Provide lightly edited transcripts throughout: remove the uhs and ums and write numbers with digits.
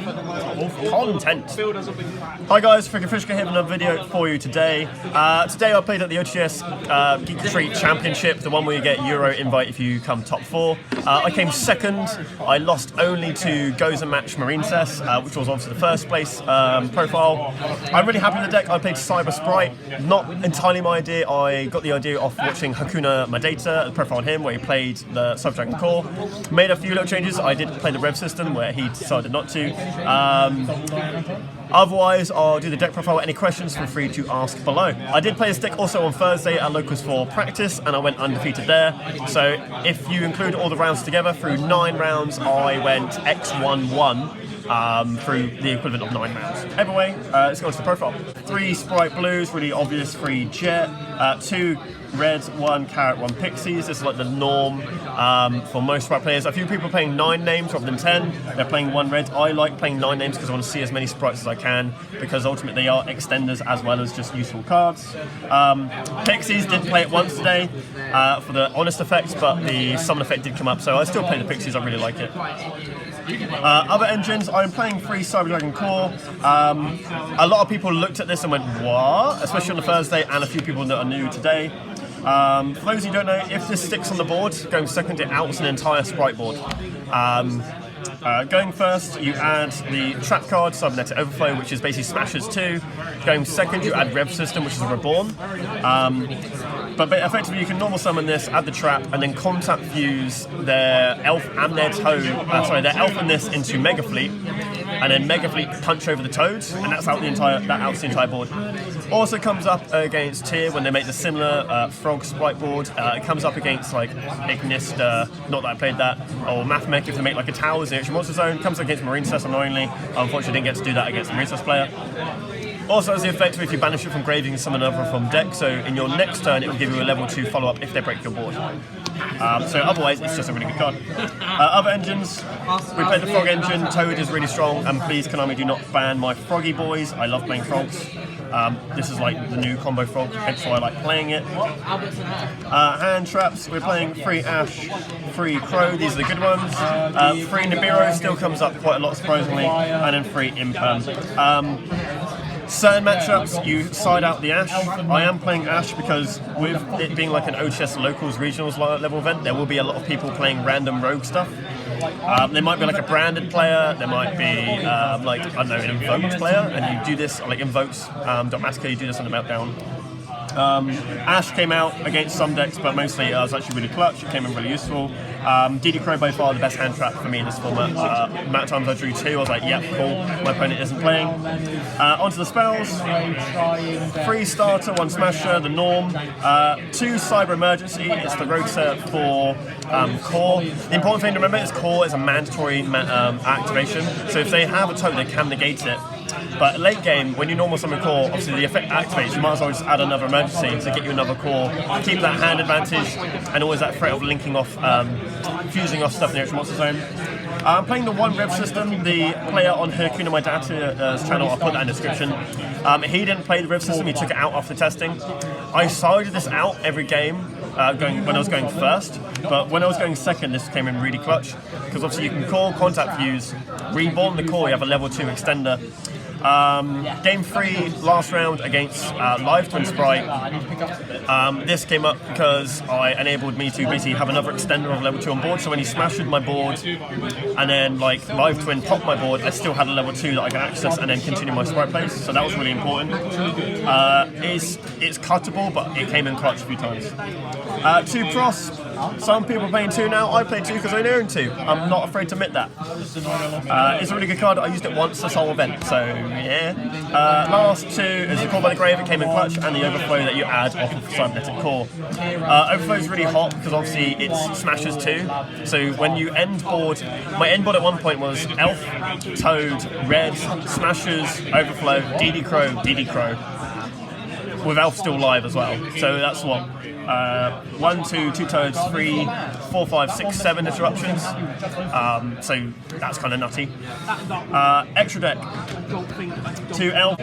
Content. Hi guys, Freaking Fishka here with another video for you today. Today I played at the OTS Geek Retreat Championship, the one where you get Euro invite if you come top 4. I came second. I lost only to Gozen Marincess, which was obviously the first place profile. I'm really happy with the deck. I played Spright. Not entirely my idea. I got the idea off watching Hakuna Matata, the profile on him, where he played the Subdragon Core. Made a few little changes. I did play the Rev system, where he decided not to. Otherwise, I'll do the deck profile. Any questions, feel free to ask below. I did play this deck also on Thursday at Locals for practice, and I went undefeated there. So if you include all the rounds together, through 9 rounds, I went X1-1. Through the equivalent of 9 rounds. Anyway, let's go to the profile. 3 Spright blues, really obvious, 3 jet, 2 reds, 1 carrot, 1 pixies. This is like the norm for most Spright players. A few people are playing 9 names rather than 10. They're playing 1 red. I like playing 9 names because I want to see as many Sprights as I can, because ultimately they are extenders as well as just useful cards. Pixies did play it once today for the honest effect, but the summon effect did come up, so I still play the Pixies. I really like it. Other engines, I'm playing 3 Subdragon Core. A lot of people looked at this and went, what? Especially on the Thursday, and a few people that are new today. For those who don't know, if this sticks on the board, going second, it outs an entire Spright board. Going first, you add the trap card, Cybernetic Overflow, which is basically Smashes 2. Going second, you add Rev System, which is a Reborn. But effectively, you can normal summon this, add the trap, and then contact fuse their elf and their toad. Their elf and this into Mega Fleet, and then Mega Fleet punch over the toads, and that's out that outs the entire board. Also comes up against Tyr when they make the similar Frog Spright board. It comes up against like Ignista, not that I played that, or Mathmech if they make like a Towers in the Monster Zone. Comes up against Marincess annoyingly. Unfortunately, didn't get to do that against the Marincess player. Also has the effect of if you banish it from graveyard and summon another from deck, so in your next turn it will give you a level 2 follow-up if they break your board. So otherwise it's just a really good card. Other engines, we played the Frog engine. Toad is really strong, and please Konami do not ban my Froggy boys. I love playing frogs. This is like the new combo frog, hence why I like playing it. Hand traps, we're playing 3 Ash, 3 Crow, these are the good ones. 3 Nibiru still comes up quite a lot surprisingly, and then 3 Imperm. Certain matchups, you side out the Ash. I am playing Ash because with it being like an OTS Locals Regionals level event, there will be a lot of people playing random rogue stuff. There might be like a branded player, there might be like, I don't know, an invoked player, and you do this, like invokes, Dogmatica, you do this on the Meltdown. Ash came out against some decks, but mostly it was actually really clutch. It came in really useful. DD Crow by far the best hand trap for me in this format. Amount of times I drew 2, I was like, yep, cool, my opponent isn't playing. Onto the spells. 3 starter, 1 smasher, the norm. 2 cyber emergency, it's the rogue set for core. The important thing to remember is core is a mandatory activation, so if they have a toad, they can negate it. But late game, when you normal summon core, obviously the effect activates, you might as well just add another emergency to get you another core, keep that hand advantage, and always that threat of linking off, fusing off stuff in the extra monster zone. I'm playing the 1 Rev system. The player on Hakuna Matata's channel, I'll put that in the description. He didn't play the Rev system, he took it out after testing. I sided this out every game when I was going first, but when I was going second, this came in really clutch, because obviously you can call, contact fuse, reborn the core, you have a level 2 extender. Game 3, last round against Live Twin Spright. This came up because I enabled me to basically have another extender of level 2 on board, so when he smashed my board and then like Live Twin popped my board, I still had a level 2 that I could access and then continue my Spright plays, so that was really important. It's cuttable, but it came in clutch a few times. 2 Prosp. Some people are playing 2 now. I play 2 because I own 2. I'm not afraid to admit that. It's a really good card. I used it once this whole event, so yeah. Last 2 is the Call by the Grave. It came in clutch, and the Overflow that you add off of Cybernetic Core. Overflow is really hot because obviously it's Smashes 2. So when you end board, my end board at one point was Elf, Toad, Red, Smashes, Overflow, DD Crow. With Elf still live as well. So that's what? 1, 2, 2 toads, 3, 4, 5, 6, 7 interruptions. So that's kind of nutty. Extra deck. 2 Elf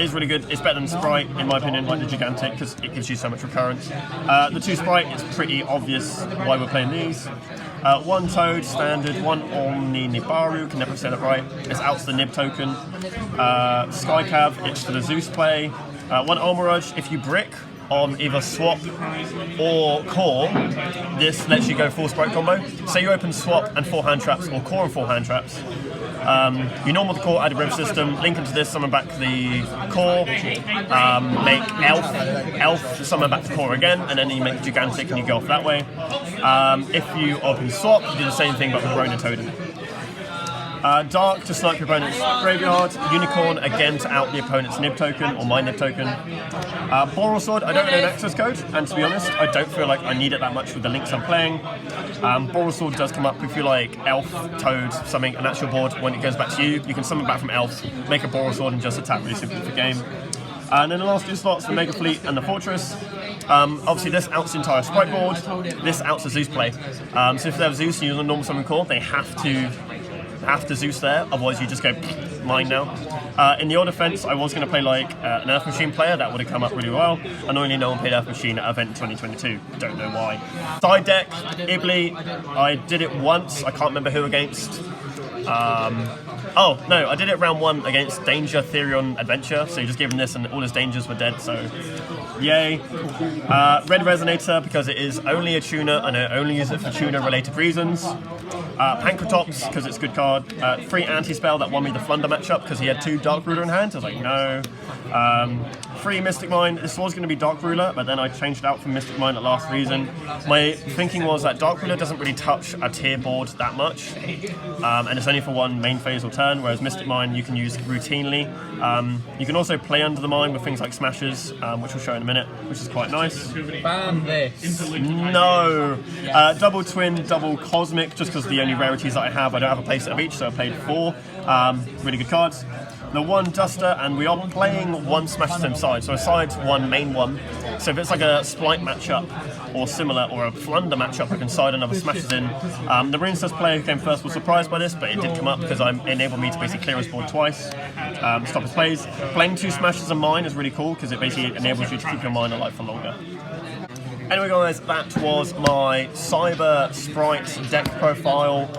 is really good. It's better than Spright, in my opinion, like the Gigantic, because it gives you so much recurrence. The 2 Spright, it's pretty obvious why we're playing these. 1 Toad, standard, 1 Omni Nibaru, can never say that right, it's out to the Nib token. Skycav, it's for the Zeus play. 1 Almirage, if you brick on either swap or core, this lets you go full Spright combo. Say you open swap and 4 hand traps, or core and 4 hand traps. You normal the core, add a rev system, link into this, summon back the core, make elf, summon back the core again, and then you make gigantic and you go off that way. If you open swap, you do the same thing but with Rona Toad in it. Dark to snipe your opponent's graveyard. Unicorn again to out the opponent's Nib token or my Nib token. Boral Sword, I don't know an access code, and to be honest, I don't feel like I need it that much with the links I'm playing. Boral Sword does come up if you like Elf, Toad, something, and that's your board. When it goes back to you, you can summon back from Elf, make a Boral Sword, and just attack really simply for game. And then the last 2 slots, the Mega Fleet and the Fortress. Obviously this outs the entire Spright board, this outs the Zeus play. So if they have Zeus and you use a normal summon core, they have to Zeus there, otherwise you just go mine now. In the old defense, I was going to play like an Earth Machine player, that would have come up really well. Annoyingly, no one played Earth Machine at Event 2022, don't know why. Side deck, Ibli, I did it once, I can't remember who against. Oh, no, I did it round 1 against Danger, Therion, Adventure, so you just give him this and all his dangers were dead, so yay. Red Resonator, because it is only a tuner and I only use it for tuner-related reasons. Pancratops, because it's a good card. Free anti-spell that won me the Flunder matchup because he had 2 Dark Ruler in hand, I was like, no. Free Mystic Mine, this was going to be Dark Ruler, but then I changed it out from Mystic Mine at last reason. My thinking was that Dark Ruler doesn't really touch a tier board that much, and it's only for 1 main phase or turn, whereas Mystic Mine you can use routinely. You can also play under the mine with things like Smashes, which we'll show in a minute, which is quite nice. Ban this. No! Double Twin, Double Cosmic, just because the only rarities that I have, I don't have a playset of each, so I played 4. Really good cards. The 1 Duster, and we are playing 1 Smash Sim side, so a side 1, main 1. So if it's like a Spright matchup or similar, or a Flunder matchup, I can side another Smashes in. The Marincess player who came first was surprised by this, but it did come up because it enabled me to basically clear his board twice, stop his plays. Playing 2 Smashes of mine is really cool because it basically enables you to keep your mine alive for longer. Anyway guys, that was my Cyber Spright deck profile.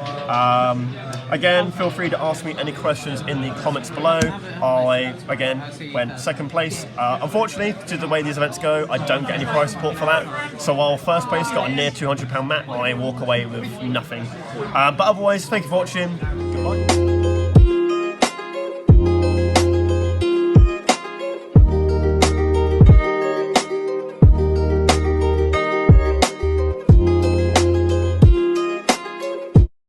Again, feel free to ask me any questions in the comments below. I, again, went 2nd place. Unfortunately, due to the way these events go, I don't get any prize support for that. So while 1st place got a near £200 mat, I walk away with nothing. But otherwise, thank you for watching. Goodbye.